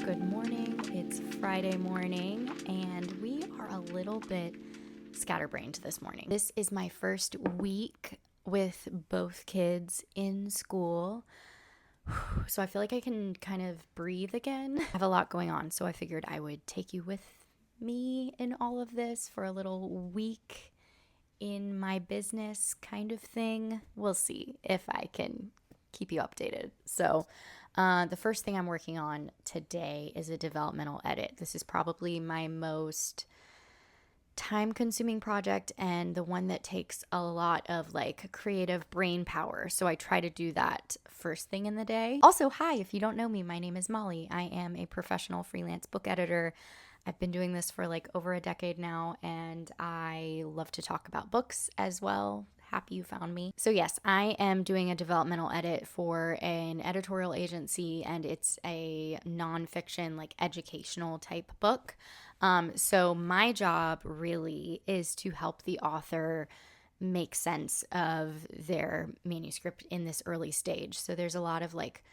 Good morning. It's Friday morning, and we are a little bit scatterbrained this morning. This is my first week with both kids in school, so I feel like I can kind of breathe again. I have a lot going on, so I figured I would take you with me in all of this for a little week in my business kind of thing. We'll see if I can keep you updated. So the first thing I'm working on today is a developmental edit. This is probably my most time-consuming project and the one that takes a lot of like creative brain power. So I try to do that first thing in the day. Also, hi, if you don't know me, my name is Molly. I am a professional freelance book editor. I've been doing this for like over a decade now, and I love to talk about books as well. Happy you found me. So yes, I am doing a developmental edit for an editorial agency, and it's a nonfiction, like educational type book. So my job really is to help the author make sense of their manuscript in this early stage. So there's a lot of like,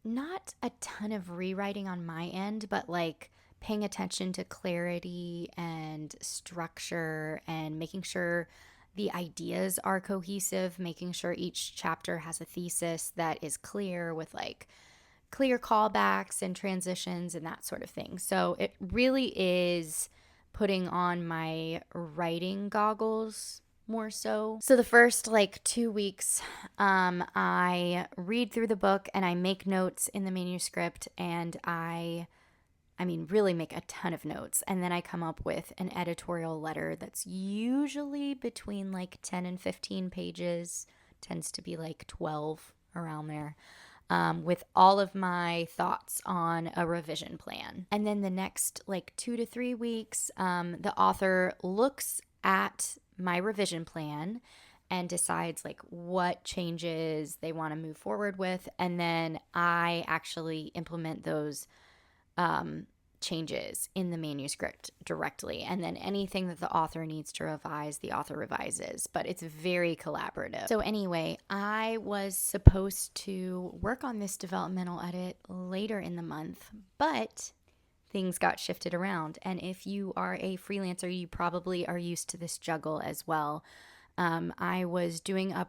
not a ton of rewriting on my end, but like paying attention to clarity and structure and making sure the ideas are cohesive, making sure each chapter has a thesis that is clear with like clear callbacks and transitions and that sort of thing. So it really is putting on my writing goggles more so. So the first like 2 weeks, I read through the book and I make notes in the manuscript, and I really make a ton of notes. And then I come up with an editorial letter that's usually between like 10 and 15 pages, tends to be like 12 around there, with all of my thoughts on a revision plan. And then the next like 2 to 3 weeks, the author looks at my revision plan and decides like what changes they want to move forward with. And then I actually implement those changes in the manuscript directly. And then anything that the author needs to revise, the author revises. But it's very collaborative. So anyway, I was supposed to work on this developmental edit later in the month, but things got shifted around. And if you are a freelancer, you probably are used to this juggle as well. I was doing a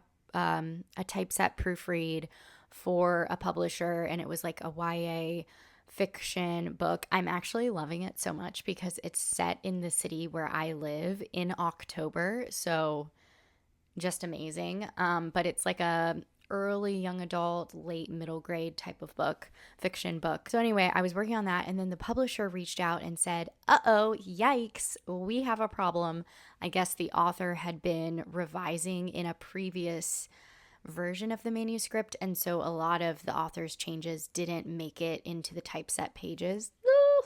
typeset proofread for a publisher, and it was like a YA fiction book. I'm actually loving it so much because it's set in the city where I live in October. So just amazing. But it's like a early young adult, late middle grade type of book, fiction book. So anyway, I was working on that, and then the publisher reached out and said, uh-oh, yikes, we have a problem. I guess the author had been revising in a previous version of the manuscript, and so a lot of the author's changes didn't make it into the typeset pages.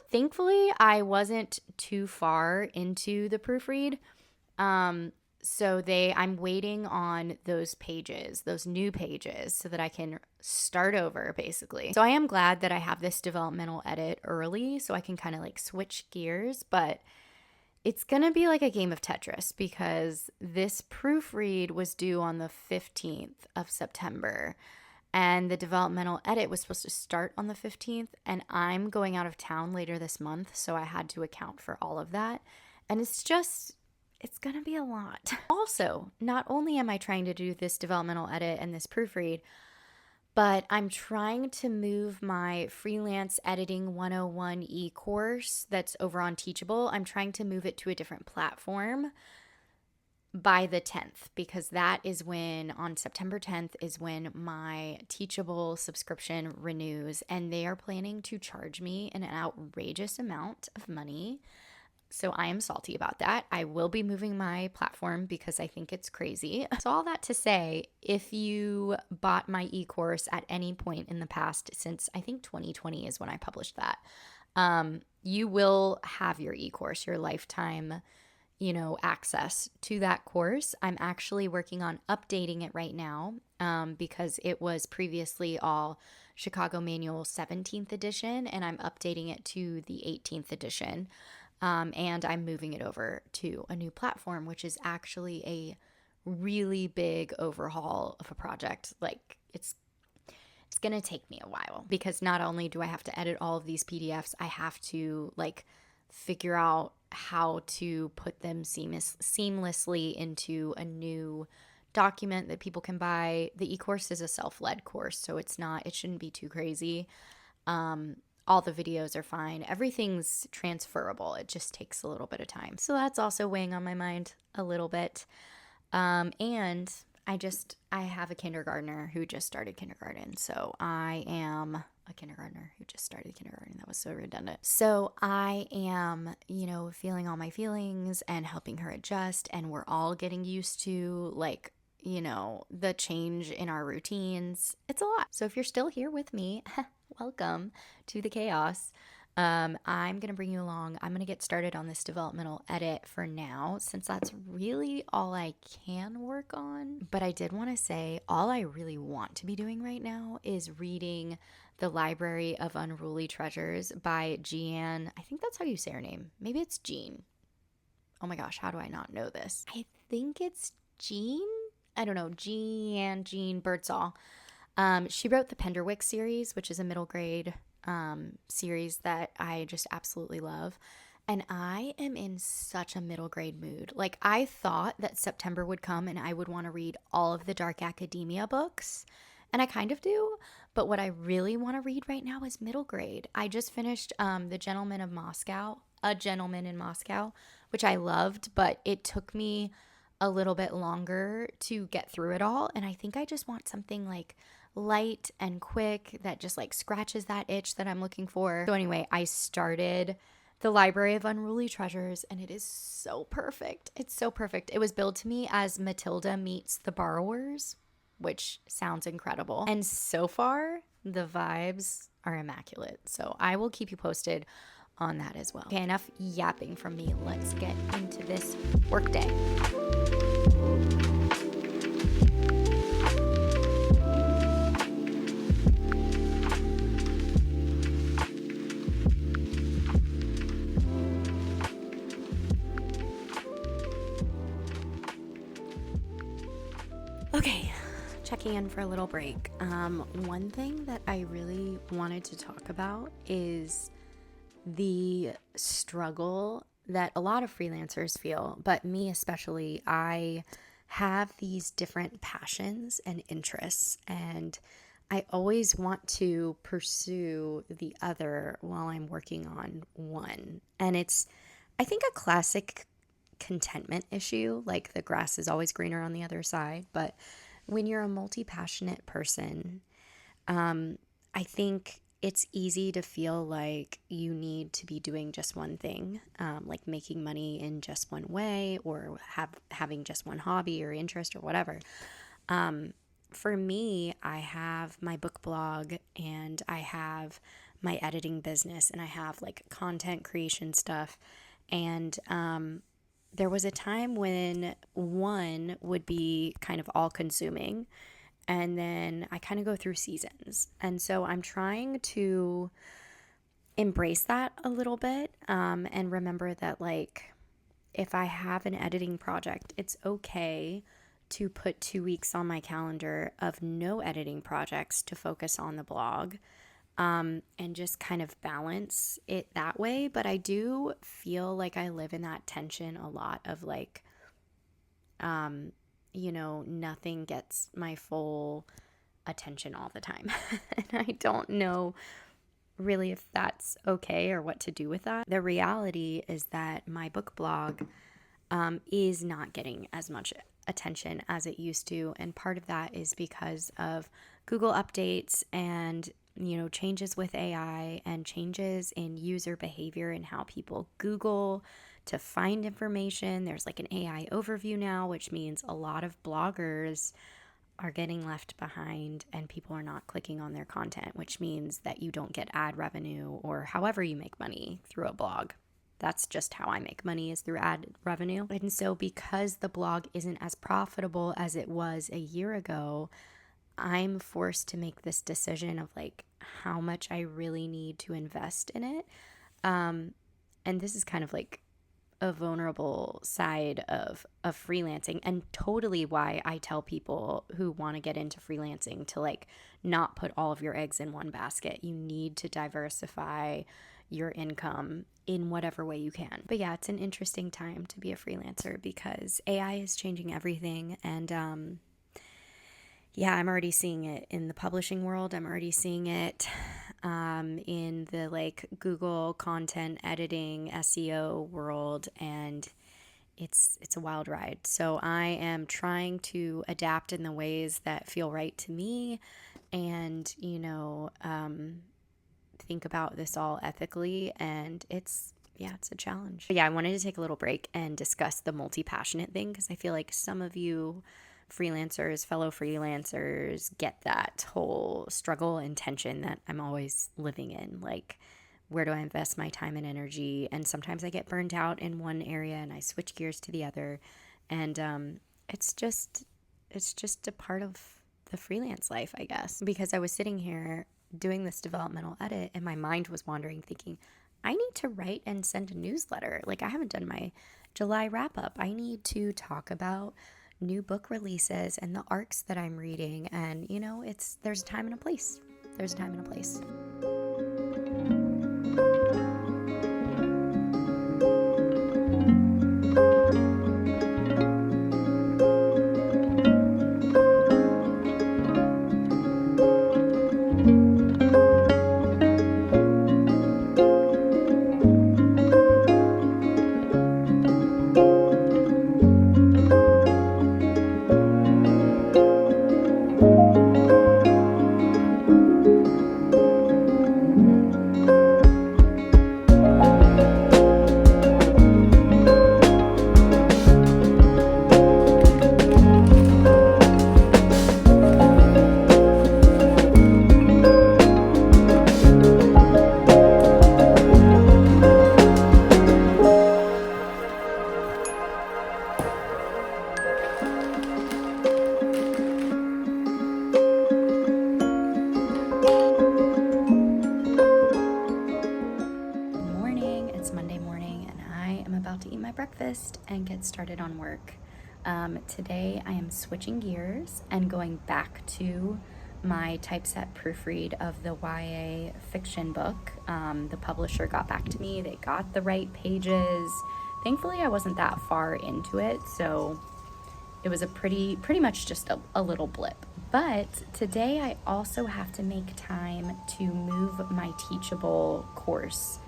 Thankfully, I wasn't too far into the proofread. So I'm waiting on those pages, those new pages, so that I can start over basically. So I am glad that I have this developmental edit early so I can kind of like switch gears, but it's going to be like a game of Tetris because this proofread was due on the 15th of September, and the developmental edit was supposed to start on the 15th, and I'm going out of town later this month, so I had to account for all of that. And it's going to be a lot. Also, not only am I trying to do this developmental edit and this proofread, but I'm trying to move my freelance editing 101 e-course that's over on Teachable. I'm trying to move it to a different platform by the 10th, because that is when, on September 10th, is when my Teachable subscription renews, and they are planning to charge me an outrageous amount of money. So I am salty about that. I will be moving my platform because I think it's crazy. So all that to say, if you bought my e-course at any point in the past, since I think 2020 is when I published that, you will have your e-course, your lifetime, access to that course. I'm actually working on updating it right now because it was previously all Chicago Manual 17th edition, and I'm updating it to the 18th edition. And I'm moving it over to a new platform, which is actually a really big overhaul of a project. Like it's going to take me a while because not only do I have to edit all of these PDFs, I have to like figure out how to put them seamlessly into a new document that people can buy. The e-course is a self-led course, so it shouldn't be too crazy. All the videos are fine. Everything's transferable. It just takes a little bit of time. So that's also weighing on my mind a little bit. And I have a kindergartner who just started kindergarten. So I am a kindergartner who just started kindergarten. That was so redundant. So I am, feeling all my feelings and helping her adjust. And we're all getting used to the change in our routines. It's a lot. So if you're still here with me, welcome to the chaos. I'm going to bring you along. I'm going to get started on this developmental edit for now, since that's really all I can work on. But I did want to say all I really want to be doing right now is reading The Library of Unruly Treasures by Jean. I think that's how you say her name. Maybe it's Jean. Oh my gosh, how do I not know this? I think it's Jean. I don't know. Jean Birdsall. She wrote the Penderwick series, which is a middle grade series that I just absolutely love. And I am in such a middle grade mood. Like, I thought that September would come and I would want to read all of the dark academia books. And I kind of do. But what I really want to read right now is middle grade. I just finished A Gentleman in Moscow, which I loved, but it took me a little bit longer to get through it all. And I think I just want something like light and quick that just like scratches that itch that I'm looking for. So anyway, I started The Library of Unruly Treasures and it is so perfect. It's so perfect. It was billed to me as Matilda meets The Borrowers, which sounds incredible. And so far, the vibes are immaculate. So I will keep you posted on that as well. Okay, enough yapping from me. Let's get into this workday. Okay, checking in for a little break. One thing that I really wanted to talk about is the struggle that a lot of freelancers feel, but me especially. I have these different passions and interests, and I always want to pursue the other while I'm working on one. And it's, I think, a classic contentment issue, like the grass is always greener on the other side. But when you're a multi-passionate person, I think it's easy to feel like you need to be doing just one thing, like making money in just one way, or having just one hobby or interest or whatever. For me, I have my book blog and I have my editing business and I have like content creation stuff. And there was a time when one would be kind of all consuming, and then I kind of go through seasons. And so I'm trying to embrace that a little bit, and remember that, like, if I have an editing project, it's okay to put 2 weeks on my calendar of no editing projects to focus on the blog, and just kind of balance it that way. But I do feel like I live in that tension a lot of like, nothing gets my full attention all the time. And I don't know really if that's okay or what to do with that. The reality is that my book blog is not getting as much attention as it used to. And part of that is because of Google updates and, changes with AI and changes in user behavior and how people Google to find information. There's like an AI overview now, which means a lot of bloggers are getting left behind and people are not clicking on their content, which means that you don't get ad revenue or however you make money through a blog. That's just how I make money, is through ad revenue. And so because the blog isn't as profitable as it was a year ago, I'm forced to make this decision of like how much I really need to invest in it. And this is kind of like a vulnerable side of freelancing, and totally why I tell people who want to get into freelancing to like not put all of your eggs in one basket. You need to diversify your income in whatever way you can. But yeah, it's an interesting time to be a freelancer because AI is changing everything. And yeah, I'm already seeing it in the publishing world. I'm already seeing it in the like Google content editing, SEO world, and it's a wild ride. So I am trying to adapt in the ways that feel right to me, and think about this all ethically. And it's a challenge. But yeah, I wanted to take a little break and discuss the multi-passionate thing because I feel like some of you freelancers, fellow freelancers, get that whole struggle and tension that I'm always living in. Like, where do I invest my time and energy? And sometimes I get burnt out in one area and I switch gears to the other. And it's just a part of the freelance life, I guess. Because I was sitting here doing this developmental edit and my mind was wandering, thinking, I need to write and send a newsletter. Like, I haven't done my July wrap up. I need to talk about new book releases and the arcs that I'm reading. And, there's a time and a place. There's a time and a place. Breakfast and get started on work. Today I am switching gears and going back to my typeset proofread of the YA fiction book. The publisher got back to me. They got the right pages. Thankfully, I wasn't that far into it, so it was a pretty much just a little blip. But today I also have to make time to move my Teachable course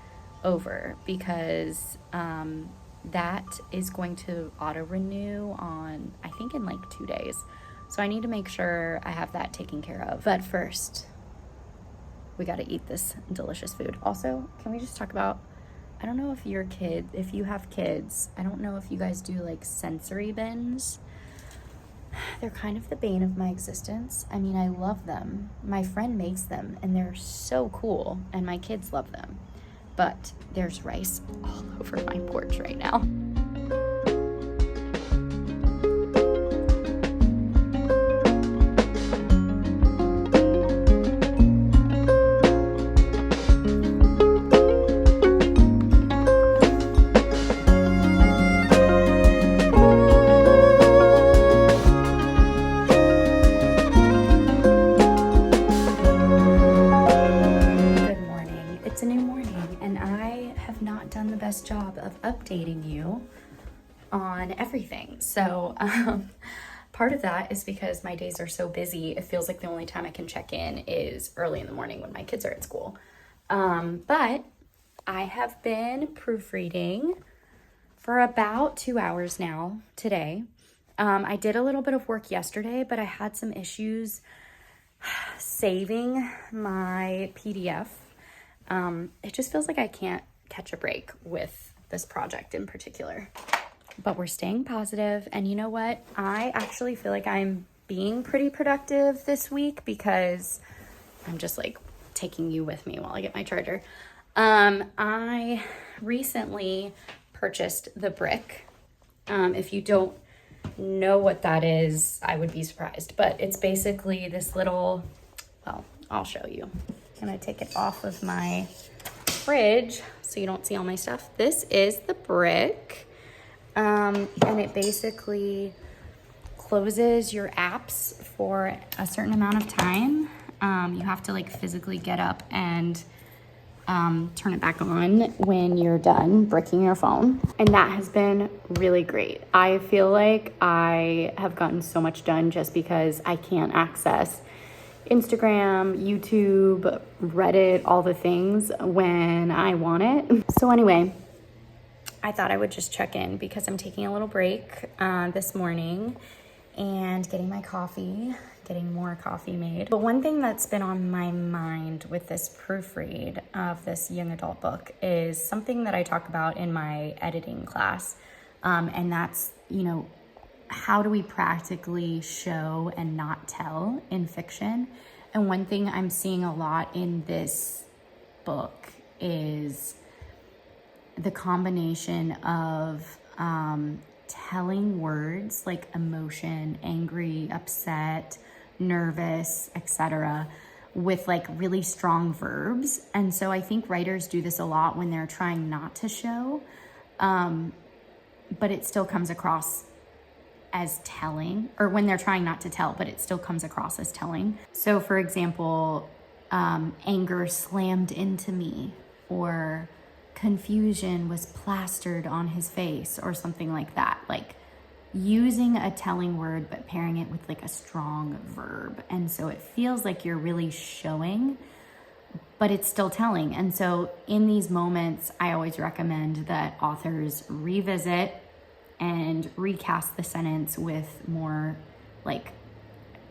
over because that is going to auto-renew on, I think, in like 2 days. So I need to make sure I have that taken care of. But first, we got to eat this delicious food. Also, can we just talk about, I don't know if if you have kids, I don't know if you guys do like sensory bins. They're kind of the bane of my existence. I mean, I love them. My friend makes them and they're so cool, and my kids love them. But there's rice all over my porch right now. Job of updating you on everything. So part of that is because my days are so busy. It feels like the only time I can check in is early in the morning when my kids are at school. But I have been proofreading for about 2 hours now today. I did a little bit of work yesterday, but I had some issues saving my PDF. It just feels like I can't catch a break with this project in particular. But we're staying positive, and you know what? I actually feel like I'm being pretty productive this week because I'm just like taking you with me while I get my charger. I recently purchased the brick. If you don't know what that is, I would be surprised, but it's basically this little, well, I'll show you. I'm gonna take it off of my fridge so you don't see all my stuff. This is the brick, and it basically closes your apps for a certain amount of time. You have to like physically get up and turn it back on when you're done bricking your phone. And that has been really great. I feel like I have gotten so much done just because I can't access Instagram, YouTube, Reddit, all the things when I want it. So anyway, I thought I would just check in because I'm taking a little break this morning and getting my coffee, getting more coffee made. But one thing that's been on my mind with this proofread of this young adult book is something that I talk about in my editing class. And that's, you know, how do we practically show and not tell in fiction? And one thing I'm seeing a lot in this book is the combination of telling words like emotion, angry, upset, nervous, etc., with like really strong verbs. And so I think writers do this a lot when they're trying not to show, but it still comes across as telling, or when they're trying not to tell, but it still comes across as telling. So for example, anger slammed into me, or confusion was plastered on his face, or something like that. Like using a telling word, but pairing it with like a strong verb. And so it feels like you're really showing, but it's still telling. And so in these moments, I always recommend that authors revisit and recast the sentence with more like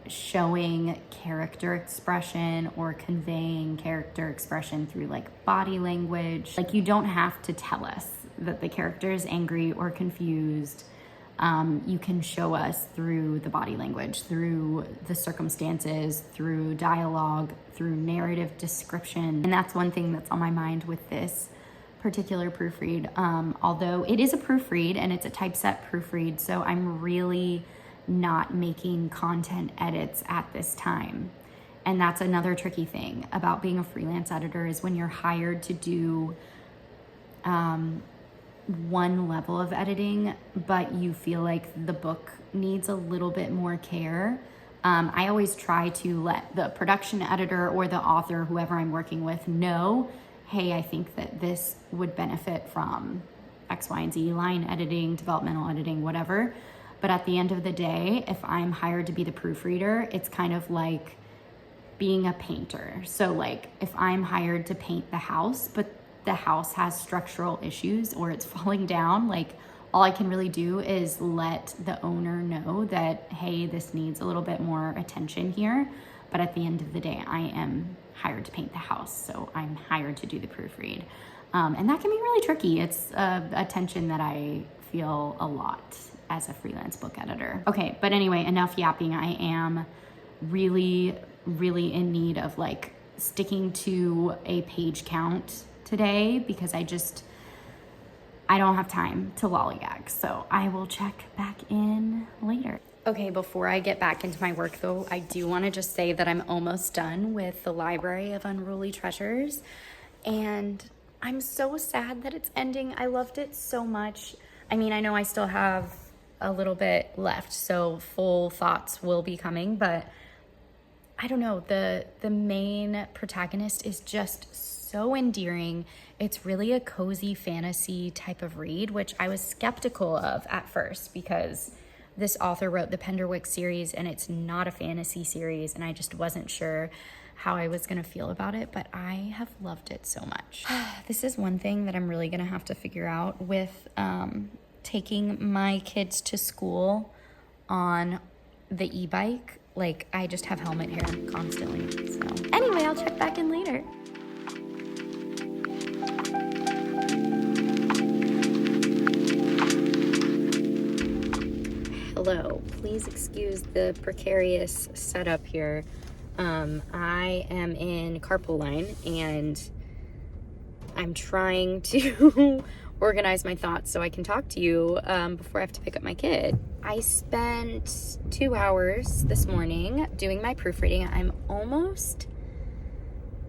showing character expression or conveying character expression through like body language. Like you don't have to tell us that the character is angry or confused. You can show us through the body language, through the circumstances, through dialogue, through narrative description. And that's one thing that's on my mind with this particular proofread. Although it is a proofread and it's a typeset proofread, so I'm really not making content edits at this time. And that's another tricky thing about being a freelance editor, is when you're hired to do one level of editing, but you feel like the book needs a little bit more care. I always try to let the production editor or the author, whoever I'm working with, know, hey, I think that this would benefit from X, Y, and Z, line editing, developmental editing, whatever. But at the end of the day, if I'm hired to be the proofreader, it's kind of like being a painter. So like if I'm hired to paint the house, but the house has structural issues or it's falling down, like all I can really do is let the owner know that, hey, this needs a little bit more attention here. But at the end of the day, I am hired to paint the house, so I'm hired to do the proofread. And that can be really tricky. It's a tension that I feel a lot as a freelance book editor. Okay, but anyway, enough yapping. I am really, really in need of like sticking to a page count today because I don't have time to lollygag. So I will check back in later. Okay, before I get back into my work though, I do want to just say that I'm almost done with the Library of Unruly Treasures. And I'm so sad that it's ending. I loved it so much. I mean, I know I still have a little bit left, so full thoughts will be coming, but I don't know, the main protagonist is just so endearing. It's really a cozy fantasy type of read, which I was skeptical of at first because this author wrote the Penderwick series and it's not a fantasy series, and I just wasn't sure how I was gonna feel about it, but I have loved it so much. This is one thing that I'm really gonna have to figure out with taking my kids to school on the e-bike. Like, I just have helmet hair constantly. So anyway, I'll check back in later. Hello, please excuse the precarious setup here. I am in carpool line and I'm trying to organize my thoughts so I can talk to you before I have to pick up my kid. I spent 2 hours this morning doing my proofreading. I'm almost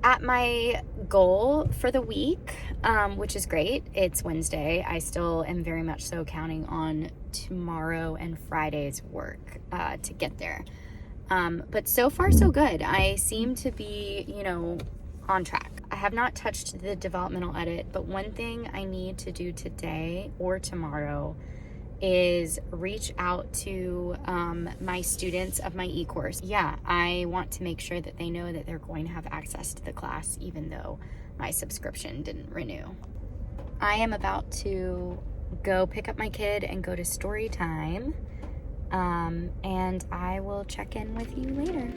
at my goal for the week, which is great. It's Wednesday. I still am very much so counting on tomorrow and Friday's work to get there. But so far, so good. I seem to be, on track. I have not touched the developmental edit, but one thing I need to do today or tomorrow is reach out to my students of my e-course. Yeah, I want to make sure that they know that they're going to have access to the class even though my subscription didn't renew. I am about to go pick up my kid and go to story time, and I will check in with you later.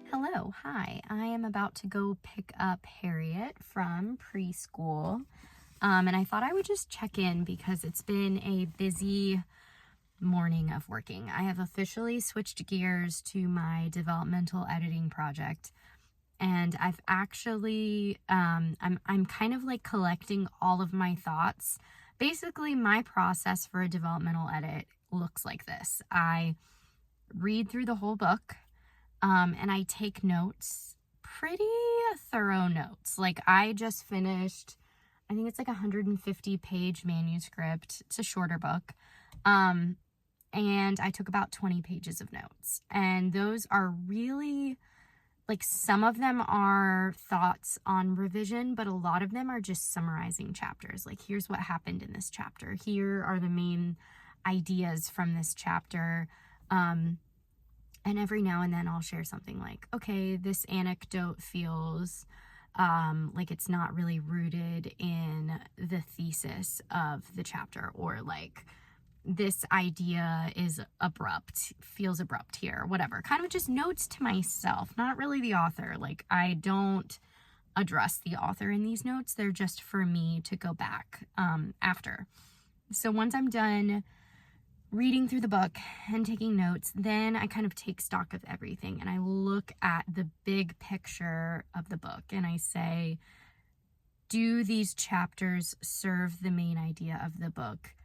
Hello, hi. I am about to go pick up Harriet from preschool. And I thought I would just check in because it's been a busy morning of working. I have officially switched gears to my developmental editing project, and I've actually, I'm kind of like collecting all of my thoughts. Basically, my process for a developmental edit looks like this. I read through the whole book, and I take notes, pretty thorough notes. Like I just finished, I think it's like a 150-page manuscript. It's a shorter book. And I took about 20 pages of notes. And those are really, like, some of them are thoughts on revision, but a lot of them are just summarizing chapters. Like, here's what happened in this chapter. Here are the main ideas from this chapter. And every now and then I'll share something like, okay, this anecdote feels like it's not really rooted in the thesis of the chapter, or like this idea is feels abrupt here, whatever. Kind of just notes to myself, not really the author. Like I don't address the author in these notes. They're just for me to go back after. So once I'm done reading through the book and taking notes, then I kind of take stock of everything and I look at the big picture of the book and I say, do these chapters serve the main idea of the book?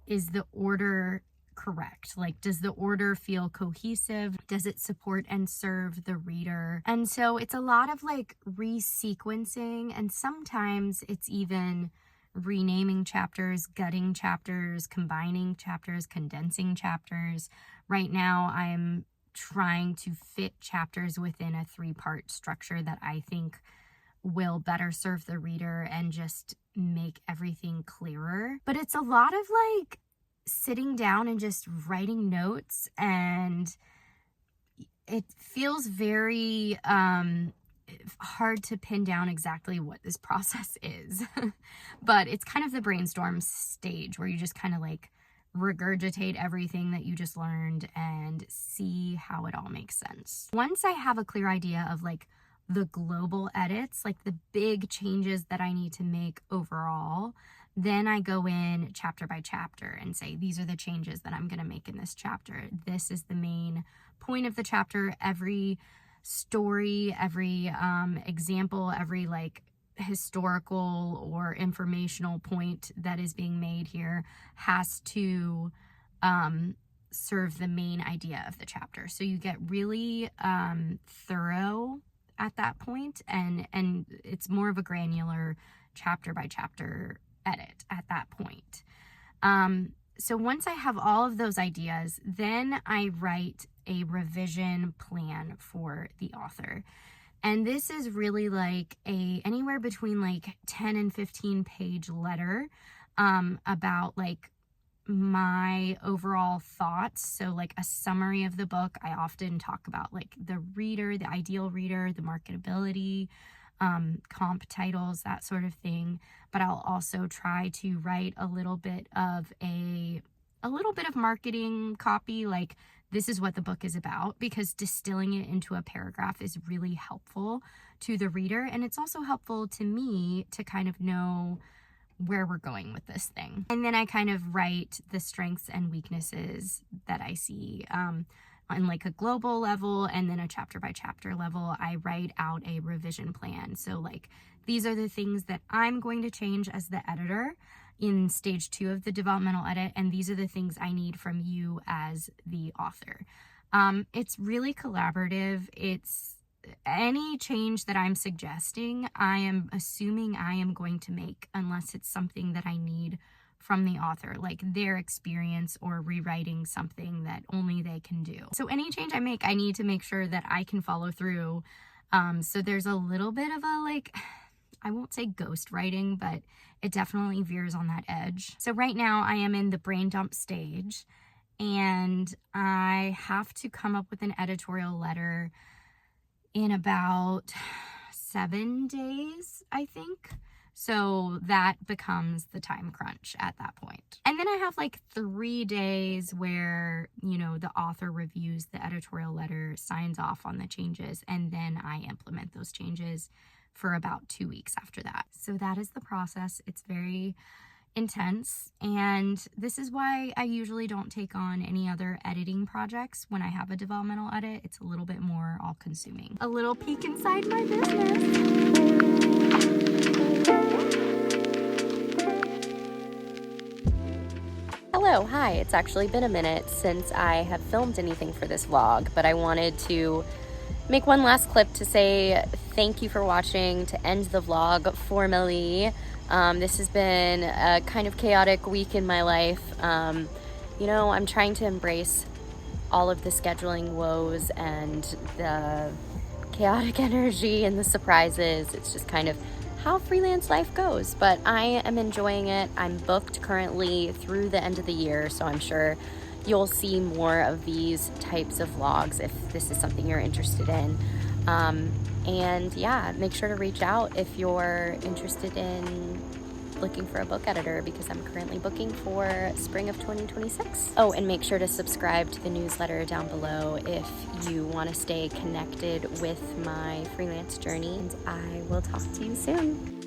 Is the order correct? Like, does the order feel cohesive? Does it support and serve the reader? And so it's a lot of like resequencing, and sometimes it's even renaming chapters, gutting chapters, combining chapters, condensing chapters. Right now, I'm trying to fit chapters within a 3-part structure that I think will better serve the reader and just make everything clearer. But it's a lot of like sitting down and just writing notes, and it feels very hard to pin down exactly what this process is. But it's kind of the brainstorm stage where you just kind of like regurgitate everything that you just learned and see how it all makes sense. Once I have a clear idea of like the global edits, like the big changes that I need to make overall, then I go in chapter by chapter and say, these are the changes that I'm going to make in this chapter. This is the main point of the chapter. Every story, every example, every like historical or informational point that is being made here has to serve the main idea of the chapter. So you get really thorough at that point, and it's more of a granular chapter by chapter edit at that point. So once I have all of those ideas, then I write a revision plan for the author. And this is really like anywhere between like 10 and 15 page letter about like my overall thoughts. So like a summary of the book. I often talk about like the reader, the ideal reader, the marketability, comp titles, that sort of thing. But I'll also try to write a little bit of marketing copy, like this is what the book is about, because distilling it into a paragraph is really helpful to the reader. And it's also helpful to me to kind of know where we're going with this thing. And then I kind of write the strengths and weaknesses that I see on like a global level, and then a chapter by chapter level, I write out a revision plan. So like, these are the things that I'm going to change as the editor in stage 2 of the developmental edit, and these are the things I need from you as the author. It's really collaborative. It's any change that I'm suggesting, I am assuming I am going to make, unless it's something that I need from the author, like their experience or rewriting something that only they can do. So any change I make, I need to make sure that I can follow through. So there's a little bit of a, like, I won't say ghost writing, but it definitely veers on that edge. So right now I am in the brain dump stage, and I have to come up with an editorial letter in about 7 days, I think. So that becomes the time crunch at that point. And then I have like 3 days where, you know, the author reviews the editorial letter, signs off on the changes, and then I implement those changes for about 2 weeks after that. So that is the process. It's very intense, and this is why I usually don't take on any other editing projects when I have a developmental edit. It's a little bit more all-consuming. A little peek inside my business. Hello, hi. It's actually been a minute since I have filmed anything for this vlog, but I wanted to make one last clip to say thank you for watching, to end the vlog formally. This has been a kind of chaotic week in my life. You know, I'm trying to embrace all of the scheduling woes and the chaotic energy and the surprises. It's just kind of how freelance life goes, but I am enjoying it. I'm booked currently through the end of the year, so I'm sure you'll see more of these types of vlogs if this is something you're interested in. And yeah, make sure to reach out if you're interested in looking for a book editor, because I'm currently booking for spring of 2026. Oh, and make sure to subscribe to the newsletter down below if you want to stay connected with my freelance journey. And I will talk to you soon.